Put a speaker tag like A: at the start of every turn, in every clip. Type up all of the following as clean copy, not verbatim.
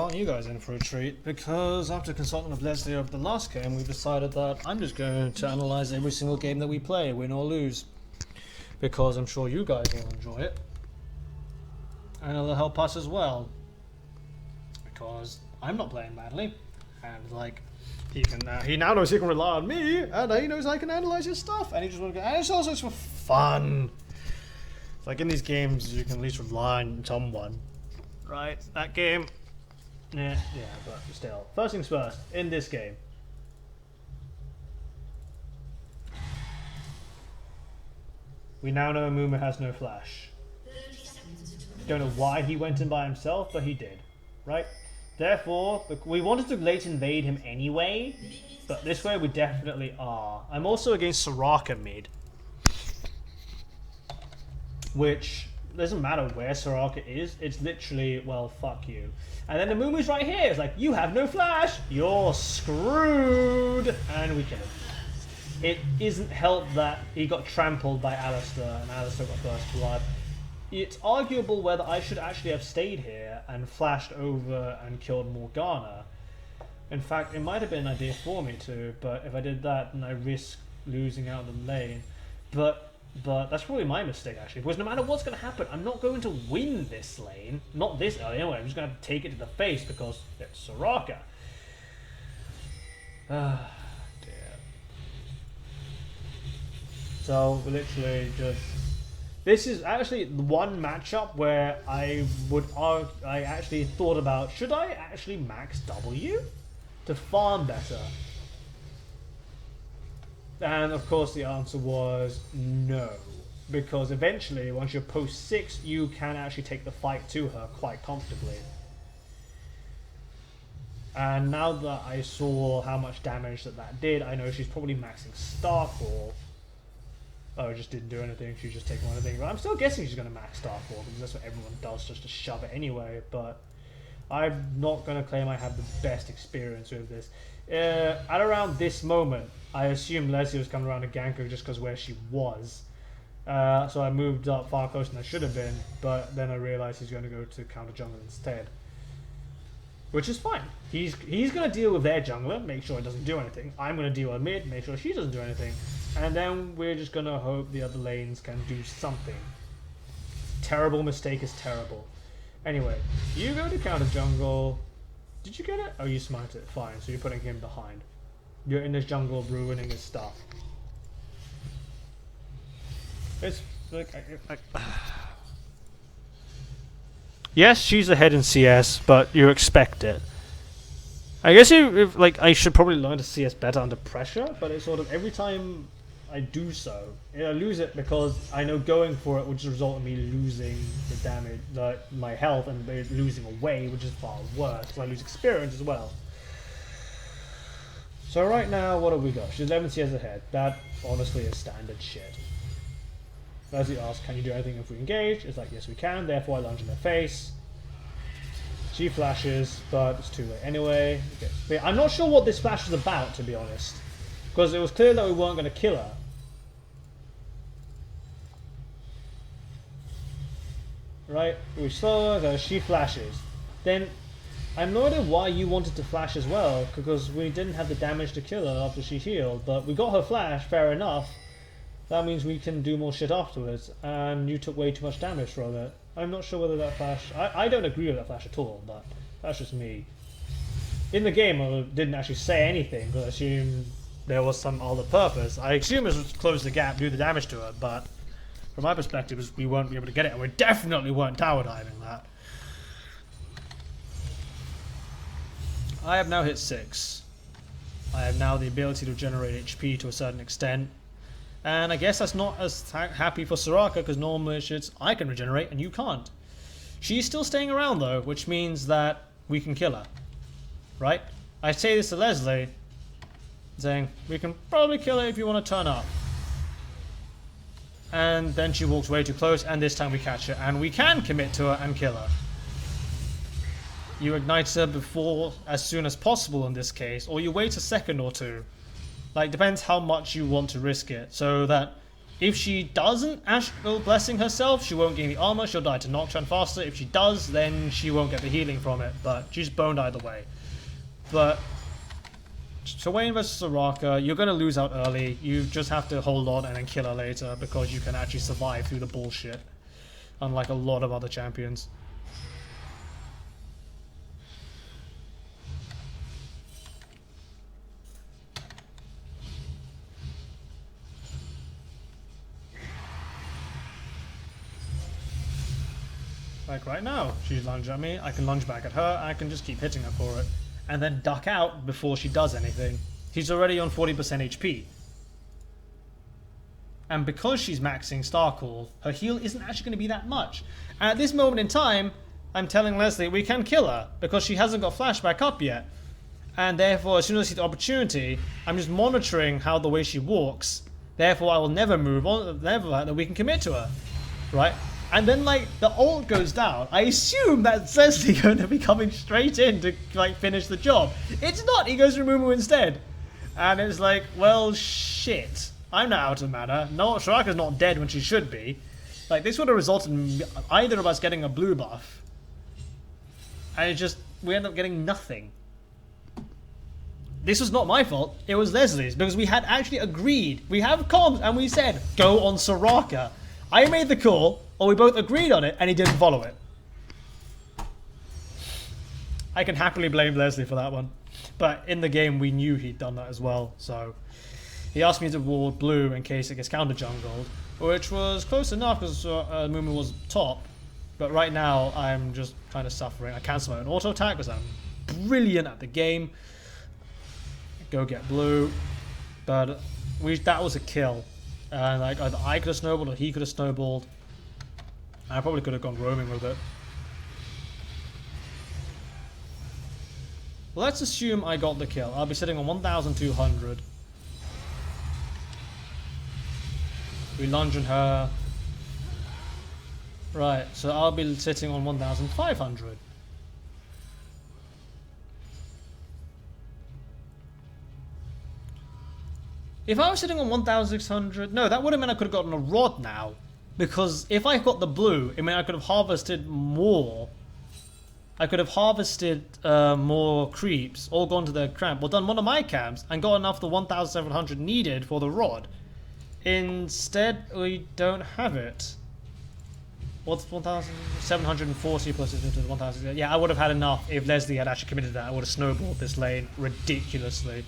A: gotten you guys in for a treat, because after consulting with Leslie over the last game, we've decided that I'm just going to analyze every single game that we play, win or lose, because I'm sure you guys will enjoy it, and it'll help us as well, because I'm not playing badly, and like, he now knows he can rely on me, and he knows I can analyze his stuff, and he just want to go, and it's also for fun. It's like in these games, you can at least rely on someone. Right, that game. Yeah, but still. First things first, in this game. We now know Muma has no flash. Don't know why he went in by himself, but he did. Right? Therefore, we wanted to late invade him anyway, but this way we definitely are. I'm also against Soraka mid. Which... doesn't matter where Soraka is, it's literally, well, fuck you. And then the Mumu's right here, it's like, you have no flash, you're screwed, and we kill him. It isn't helped that he got trampled by Alistair, and Alistair got first blood. It's arguable whether I should actually have stayed here and flashed over and killed Morgana. In fact, it might have been an idea for me to, but if I did that, then I risk losing out the lane. But that's probably my mistake, actually, because no matter what's going to happen, I'm not going to win this lane. Not this early, anyway. I'm just going to take it to the face because it's Soraka. Ah, dear. So, we literally just... This is actually the one matchup where I actually thought about, should I actually max W to farm better? And of course the answer was no, because eventually once you're post 6 you can actually take the fight to her quite comfortably. And now that I saw how much damage that did, I know she's probably maxing Starfall. Oh, it just didn't do anything, she's just taking one of the things. But I'm still guessing she's going to max Starfall, because that's what everyone does, just to shove it anyway. But I'm not going to claim I have the best experience with this. At around this moment, I assumed Leslie was coming around to gank her just because where she was. So I moved up far closer than I should have been, but then I realized he's going to go to counter jungle instead. Which is fine. He's going to deal with their jungler, make sure it doesn't do anything. I'm going to deal with mid, make sure she doesn't do anything. And then we're just going to hope the other lanes can do something. Terrible mistake is terrible. Anyway, you go to counter jungle. Did you get it? Oh, you smite it. Fine, so you're putting him behind. You're in this jungle ruining his stuff. It's like... Yes, she's ahead in CS, but you expect it. I guess I should probably learn to CS better under pressure, but it's sort of every time I do so, I lose it because I know going for it would just result in me losing the damage, my health, and losing away, which is far worse. So I lose experience as well. So right now, what have we got? She's 11 CS ahead. That honestly is standard shit. Leslie asks, can you do anything if we engage? It's like, yes we can, therefore I lunge in their face. She flashes, but it's too late anyway. Okay. I'm not sure what this flash was about, to be honest. Because it was clear that we weren't going to kill her. Right? We saw her, she flashes. Then, I'm no idea why you wanted to flash as well, because we didn't have the damage to kill her after she healed, but we got her flash, fair enough. That means we can do more shit afterwards, and you took way too much damage from it. I'm not sure whether that flash... I don't agree with that flash at all, but that's just me. In the game, I didn't actually say anything, because I assumed there was some other purpose. I assume it was to close the gap, do the damage to her, but from my perspective, we won't be able to get it, and we definitely weren't tower diving that. I have now hit 6. I have now the ability to generate HP to a certain extent. And I guess that's not as happy for Soraka, because normally it's I can regenerate and you can't. She's still staying around though, which means that we can kill her. Right? I say this to Leslie, saying, we can probably kill her if you want to turn up. And then she walks way too close, and this time we catch her, and we can commit to her and kill her. You ignite her before, as soon as possible in this case, or you wait a second or two. Like, depends how much you want to risk it, so that If she doesn't Astral Blessing herself, she won't gain the armor, she'll die to Nocturne faster. If she does, then she won't get the healing from it, but she's boned either way. But Swain versus Soraka, you're going to lose out early. You just have to hold on and then kill her later because you can actually survive through the bullshit. Unlike a lot of other champions. Like right now, she's lunging at me, I can lunge back at her, I can just keep hitting her for it. And then duck out before she does anything. She's already on 40% HP. And because she's maxing Star Call, her heal isn't actually going to be that much. And at this moment in time, I'm telling Leslie we can kill her, because she hasn't got flashback up yet. And therefore, as soon as I see the opportunity, I'm just monitoring how the way she walks. Therefore, I will never move on, never that we can commit to her. Right? And then, like, the ult goes down. I assume that's Leslie going to be coming straight in to, like, finish the job. It's not. He goes for Mumu instead. And it's like, well, shit. I'm now out of mana. No, Soraka's not dead when she should be. Like, this would have resulted in either of us getting a blue buff. And it's just, we end up getting nothing. This was not my fault. It was Leslie's. Because we had actually agreed. We have comms and we said, go on Soraka. I made the call. Or we both agreed on it, and he didn't follow it. I can happily blame Leslie for that one. But in the game, we knew he'd done that as well, so... He asked me to ward blue in case it gets counter-jungled, which was close enough because Mumu was top. But right now, I'm just kind of suffering. I cancel my own auto-attack because I'm brilliant at the game. Go get blue. But that was a kill. And like either I could have snowballed or he could have snowballed. I probably could have gone roaming with it. Let's assume I got the kill. I'll be sitting on 1,200. We lunge on her. Right, so I'll be sitting on 1,500. If I was sitting on 1,600... No, that would have meant I could have gotten a rod now. Because if I got the blue, it meant I could have harvested more. I could have harvested more creeps, all gone to their camp, or done one of my camps, and got enough the 1,700 needed for the rod. Instead, we don't have it. What's 1,740 plus 1,000? Yeah, I would have had enough if Leslie had actually committed that. I would have snowballed this lane ridiculously.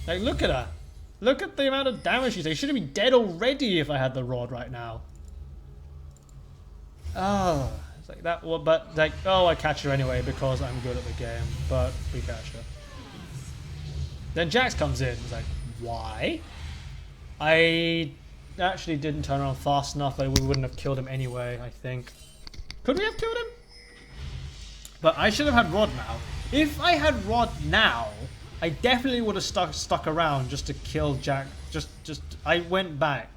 A: Like, look at her. Look at the amount of damage she's taking. She should have been dead already if I had the rod right now. Oh, it's like that. Well, but like, oh, I catch her anyway because I'm good at the game. But we catch her. Then Jax comes in. He's like, why? I actually didn't turn around fast enough. Like, we wouldn't have killed him anyway. I think. Could we have killed him? But I should have had rod now. If I had rod now, I definitely would have stuck around just to kill Jack. I went back,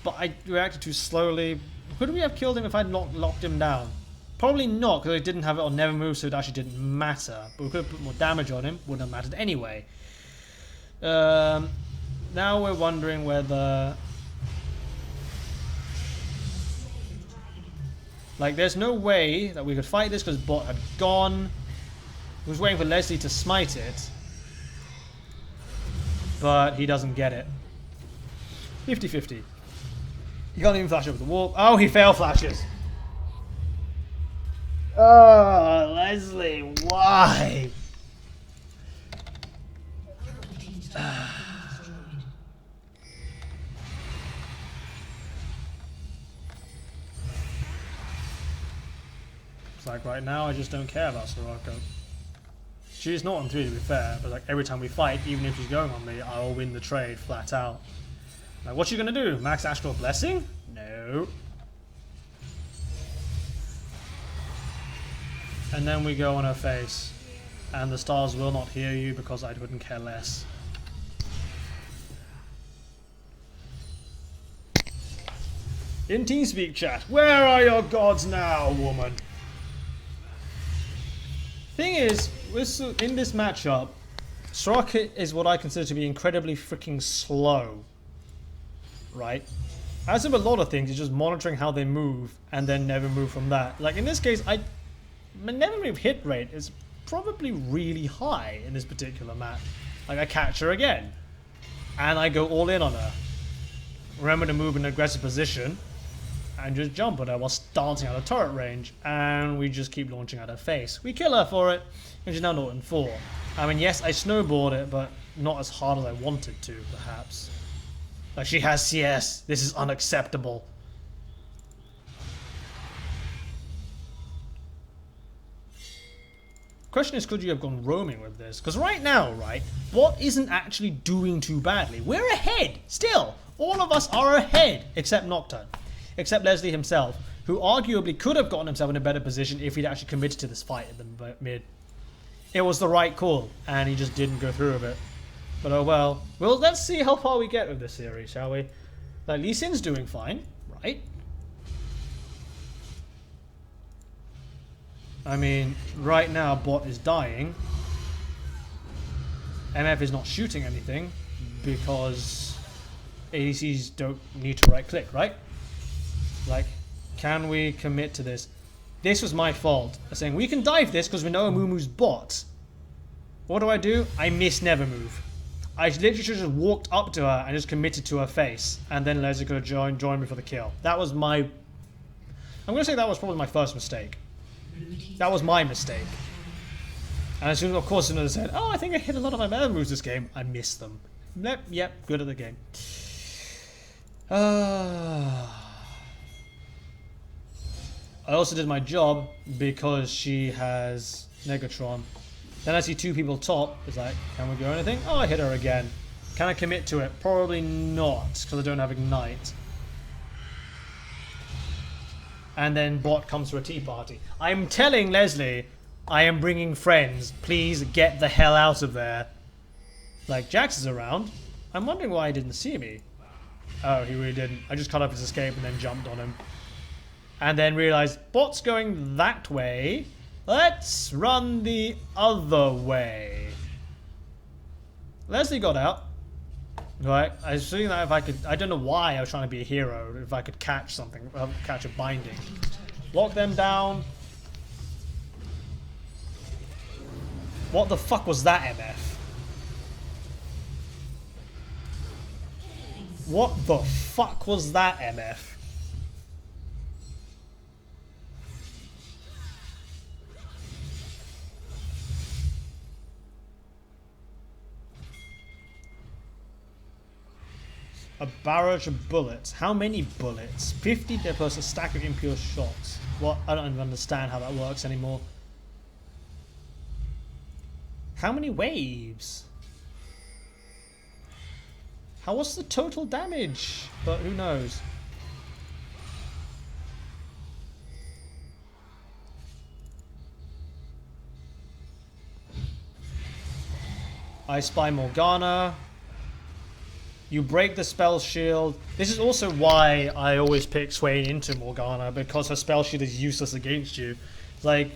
A: but I reacted too slowly. Could we have killed him if I'd not locked him down? Probably not, because I didn't have it on never move, so it actually didn't matter. But we could have put more damage on him. Wouldn't have mattered anyway. Now we're wondering whether, like, there's no way that we could fight this because bot had gone. I was waiting for Leslie to smite it. But he doesn't get it. 50-50. He can't even flash over the wall. Oh, he fail flashes. Oh, Leslie, why? It's like right now I just don't care about Soraka. She's not on 3 to be fair, but like every time we fight, even if she's going on me, I'll win the trade flat out. Like, what's she gonna do? Max Astral Blessing? No. And then we go on her face. And the stars will not hear you because I wouldn't care less. In TeamSpeak chat, where are your gods now, woman? Thing is, in this matchup, Soraka is what I consider to be incredibly freaking slow. Right? As of a lot of things, it's just monitoring how they move and then never move from that. Like in this case, my never move hit rate is probably really high in this particular match. Like I catch her again. And I go all in on her. Remember to move in an aggressive position. And just jump at her while dancing out of turret range. And we just keep launching at her face. We kill her for it. And she's now 0-4. I mean, yes, I snowballed it, but not as hard as I wanted to, perhaps. Like, she has CS. This is unacceptable. Question is, could you have gone roaming with this? Because right now, right, bot isn't actually doing too badly. We're ahead, still. All of us are ahead, except Nocturne. Except Leslie himself, who arguably could have gotten himself in a better position if he'd actually committed to this fight at the mid. It was the right call, and he just didn't go through with it. But oh well. Well, let's see how far we get with this series, shall we? Like, Lee Sin's doing fine, right? I mean, right now, bot is dying. MF is not shooting anything, because ADCs don't need to right-click, right? Like, can we commit to this? This was my fault. I'm saying, we can dive this because we know Amumu's bot. What do? I miss never move. I literally should have just walked up to her and just committed to her face. And then Leslie could have joined me for the kill. That was my... I'm going to say that was probably my first mistake. That was my mistake. And as soon as, of course, as soon as I said, oh, I think I hit a lot of my meta moves this game, I missed them. Yep, good at the game. I also did my job because she has Negatron. Then I see two people top. It's like, can we go anything? Oh, I hit her again. Can I commit to it? Probably not, because I don't have Ignite. And then bot comes to a tea party. I'm telling Leslie, I am bringing friends. Please get the hell out of there. Like, Jax is around. I'm wondering why he didn't see me. Oh, he really didn't. I just cut off his escape and then jumped on him. And then realized, bot's going that way. Let's run the other way. Leslie got out. Right, I was thinking that if I could, I don't know why I was trying to be a hero, if I could catch something, catch a binding. Lock them down. What the fuck was that, MF? What the fuck was that, MF? A barrage of bullets. How many bullets? 50 plus a stack of impure shots. What? I don't even understand how that works anymore. How many waves? How was the total damage? But who knows? I spy Morgana. You break the spell shield. This is also why I always pick Swain into Morgana, because her spell shield is useless against you. Like,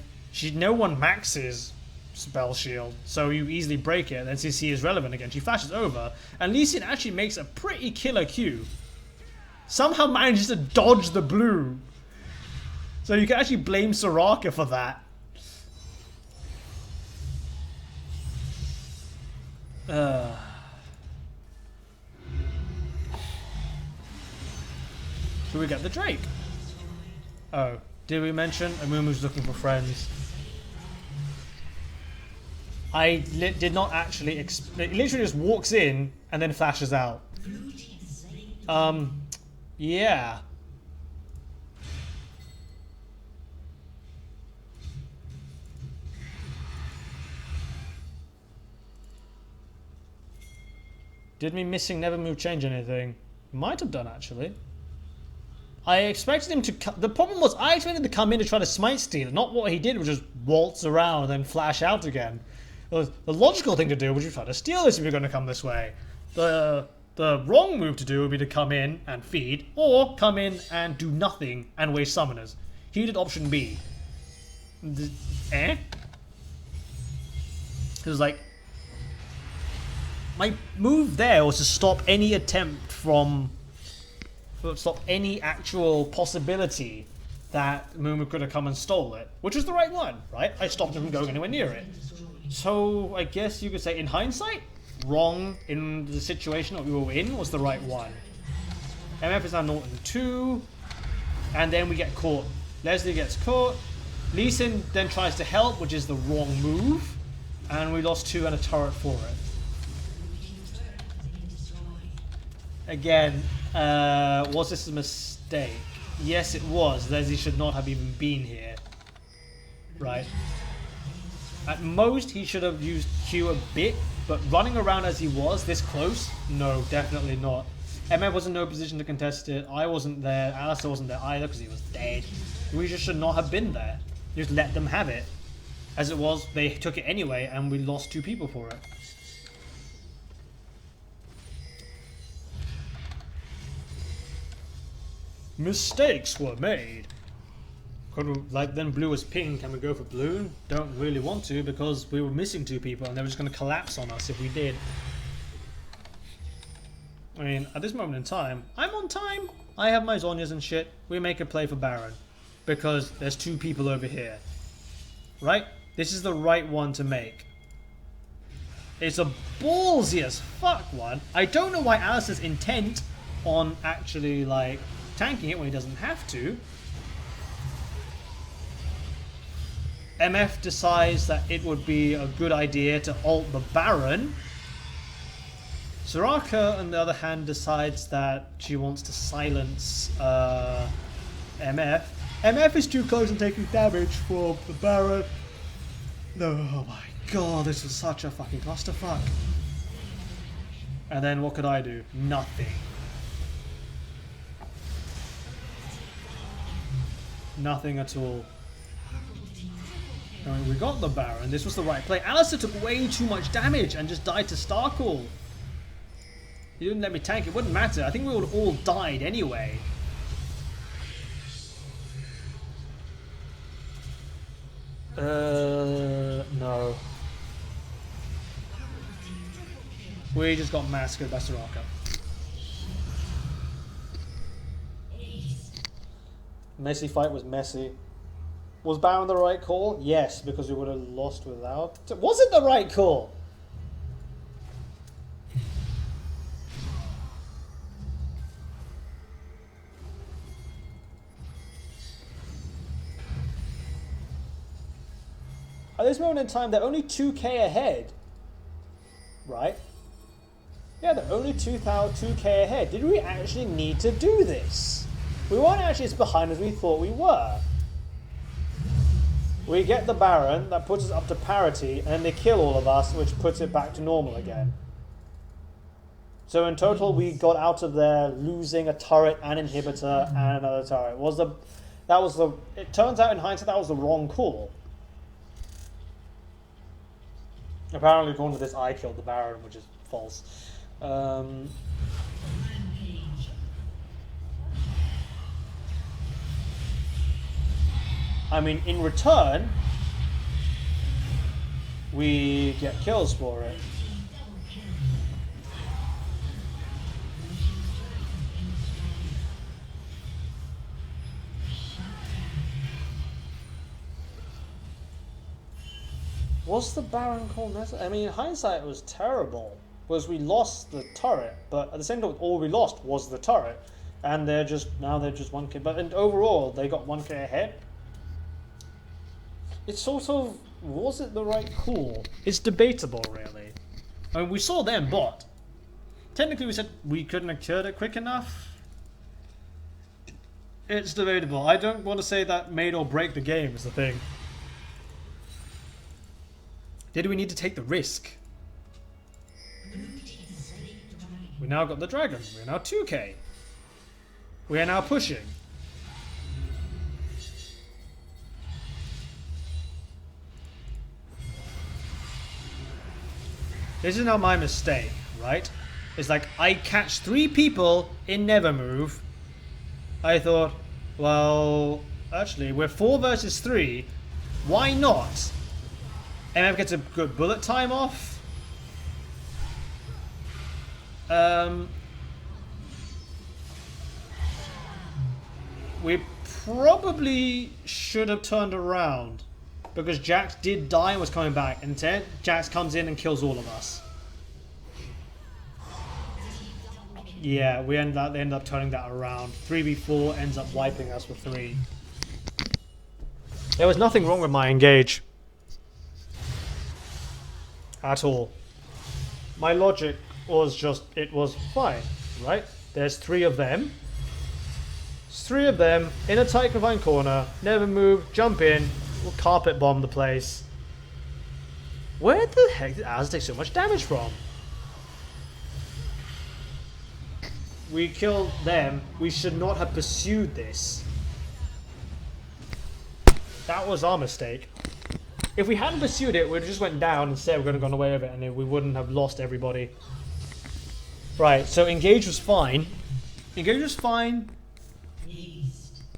A: no one maxes spell shield, so you easily break it, and then CC is relevant again. She flashes over, and Lee Sin actually makes a pretty killer Q. Somehow manages to dodge the blue. So you can actually blame Soraka for that. Should we get the Drake? Oh, did we mention Amumu's looking for friends? I did not actually it literally just walks in and then flashes out. Yeah. Did me missing never move change anything? Might have done, actually. I expected him to... The problem was, I expected him to come in to try to smite steal. Not what he did, was just waltz around and then flash out again. The logical thing to do was you try to steal this if you're going to come this way. The wrong move to do would be to come in and feed, or come in and do nothing and waste summoners. He did option B. It was like... my move there was to stop any attempt from... stop any actual possibility that Mumu could have come and stole it. Which was the right one, right? I stopped him from going anywhere near it. So, I guess you could say, in hindsight, wrong in the situation that we were in was the right one. MF is now 0-2, and then we get caught. Leslie gets caught. Lee Sin then tries to help, which is the wrong move, and we lost 2 and a turret for it. Again, was this a mistake? Yes, it was. Leslie should not have even been here. Right. At most, he should have used Q a bit, but running around as he was, this close? No, definitely not. MF was in no position to contest it. I wasn't there. Alistair wasn't there either because he was dead. We just should not have been there. Just let them have it. As it was, they took it anyway, and we lost 2 people for it. Mistakes were made. Could we, like, then blue was pink, and we go for blue? Don't really want to because we were missing 2 people, and they were just going to collapse on us if we did. I mean, at this moment in time, I'm on time. I have my Zhonyas and shit. We make a play for Baron because there's 2 people over here. Right? This is the right one to make. It's a ballsy as fuck one. I don't know why Alice's intent on actually, like, tanking it when he doesn't have to. MF decides that it would be a good idea to ult the Baron. Soraka, on the other hand, decides that she wants to silence MF. MF is too close and taking damage from the Baron. No, oh my god, this was such a fucking clusterfuck. And then what could I do? Nothing. Nothing at all. I mean, we got the Baron. This was the right play. Alistair took way too much damage and just died to Starcall. He didn't let me tank. It wouldn't matter. I think we would have all died anyway. No. We just got massacred by Soraka. Messy fight was messy. Was Baron the right call? Yes, because we would have lost without. Was it the right call? At this moment in time, they're only 2k ahead. Right? Yeah, they're only 2k ahead. Did we actually need to do this? We weren't actually as behind as we thought we were. We get the Baron, that puts us up to parity, and then they kill all of us, which puts it back to normal again. So in total, we got out of there losing a turret, an inhibitor, and another turret. It turns out in hindsight that was the wrong call. Apparently, according to this, I killed the Baron, which is false. I mean, in return, we get kills for it. Was the Baron call necessary? I mean, in hindsight, it was terrible. Because we lost the turret, but at the same time, all we lost was the turret. And they're just 1k. But overall, they got 1k ahead. It's sort of, was it the right call? It's debatable, really. I mean, we saw them bot. Technically, we said we couldn't have cured it quick enough. It's debatable. I don't want to say that made or break the game is the thing. Did we need to take the risk? We now got the dragon. We're now 2k. We are now pushing. This is now my mistake, right? It's like, I catch 3 people in Never Move. I thought, well, actually, we're 4 versus 3. Why not? MF gets a good bullet time off. We probably should have turned around because Jax did die and was coming back. Instead, Jax comes in and kills all of us. Yeah, they end up turning that around. 3v4 ends up wiping us with 3. There was nothing wrong with my engage. At all. My logic was just, it was fine, right? There's 3 of them. There's 3 of them in a tight confined corner. Never move, jump in, we'll carpet bomb the place. Where the heck did Az take so much damage from? We killed them. We should not have pursued this. That was our mistake. If we hadn't pursued it, we just went down. Instead, we're going to have gone away with it, and we wouldn't have lost everybody. Right, so engage was fine. Engage was fine.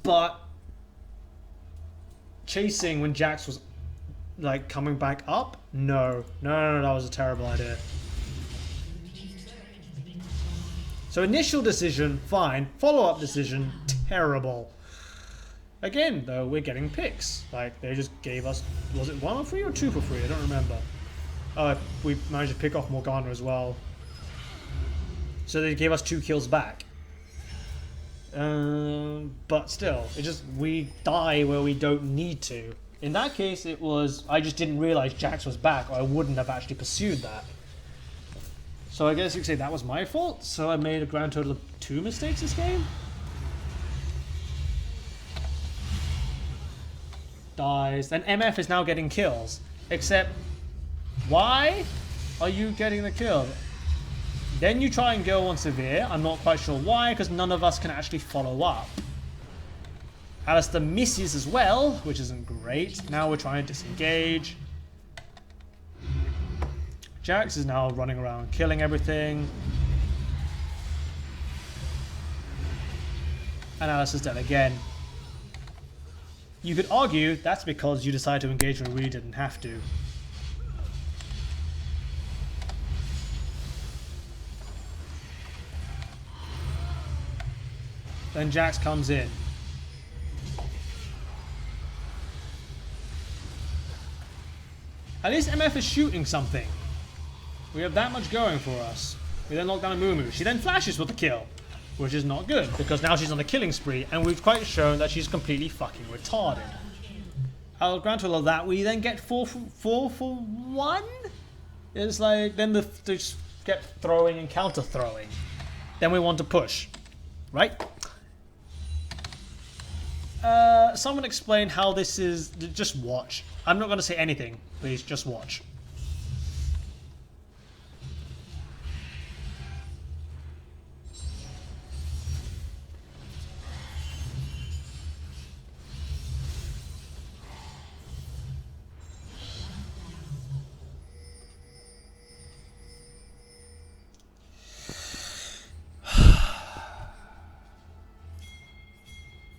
A: But chasing when Jax was like coming back up? No, that was a terrible idea. So initial decision, fine. Follow-up decision, terrible. Again, though, we're getting picks. Like, they just gave us... Was it 1 for free or 2 for free? I don't remember. Oh, we managed to pick off Morgana as well. So they gave us 2 kills back. But still, it just... We die where we don't need to. In that case, it was... I just didn't realize Jax was back, or I wouldn't have actually pursued that. So I guess you could say that was my fault. So I made a grand total of 2 mistakes this game. Dies. And MF is now getting kills. Except, why are you getting the kill? Then you try and go on Severe. I'm not quite sure why, because none of us can actually follow up. Alistair misses as well, which isn't great. Now we're trying to disengage. Jax is now running around killing everything. And Alice is dead again. You could argue that's because you decided to engage when we really didn't have to. Then Jax comes in. At least MF is shooting something. We have that much going for us. We then lock down a Mumu. She then flashes with the kill, which is not good because now she's on the killing spree, and we've quite shown that she's completely fucking retarded. I'll grant all of that. We then get 4 for 1. It's like then they just get throwing and counter throwing. Then we want to push, right? Someone explain how this is. Just watch. I'm not going to say anything. Please, just watch.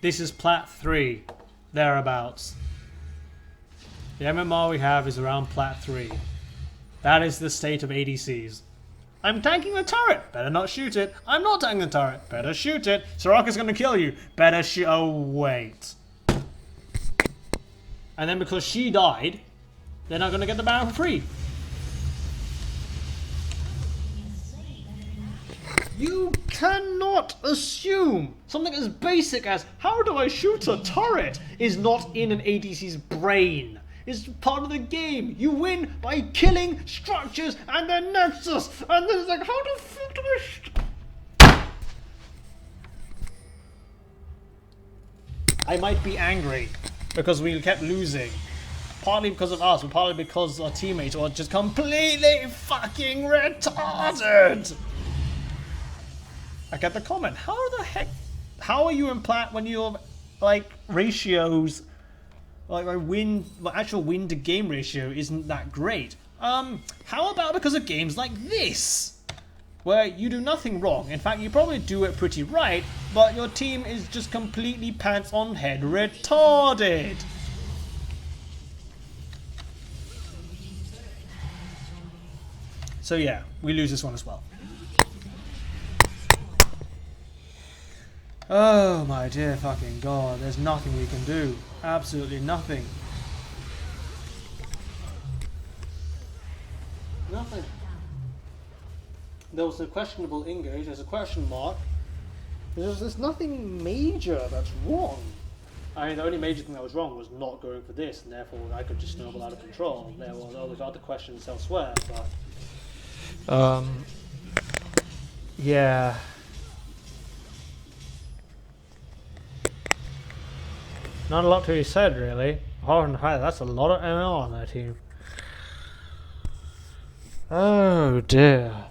A: This is plat 3, thereabouts. The MMR we have is around plat 3. That is the state of ADCs. I'm tanking the turret, better not shoot it. I'm not tanking the turret, better shoot it. Soraka's gonna kill you, better shoot. Oh, wait. And then because she died, they're not gonna get the Baron for free. You cannot assume something as basic as how do I shoot a turret is not in an ADC's brain. It's part of the game. You win by killing structures and the nexus. And then it's like, how the fuck do I might be angry because we kept losing. Partly because of us, but partly because our teammates are just completely fucking retarded. I get the comment. How the heck? How are you in plat when your like ratios, like my actual win to game ratio isn't that great? How about because of games like this, where you do nothing wrong? In fact, you probably do it pretty right, but your team is just completely pants on head retarded. So yeah, we lose this one as well. Oh my dear fucking god, there's nothing we can do. Absolutely nothing. Nothing. There was a questionable engage, there's a question mark. There's nothing major that's wrong. I mean, the only major thing that was wrong was not going for this, and therefore I could just snowball out of control. There was all those other questions elsewhere, but... yeah. Not a lot to be said, really. Oh, that's a lot of ML on that team. Oh dear.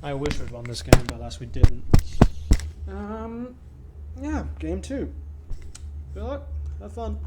A: I wish we'd won this game, but alas we didn't. Yeah, game 2. Good luck. Have fun.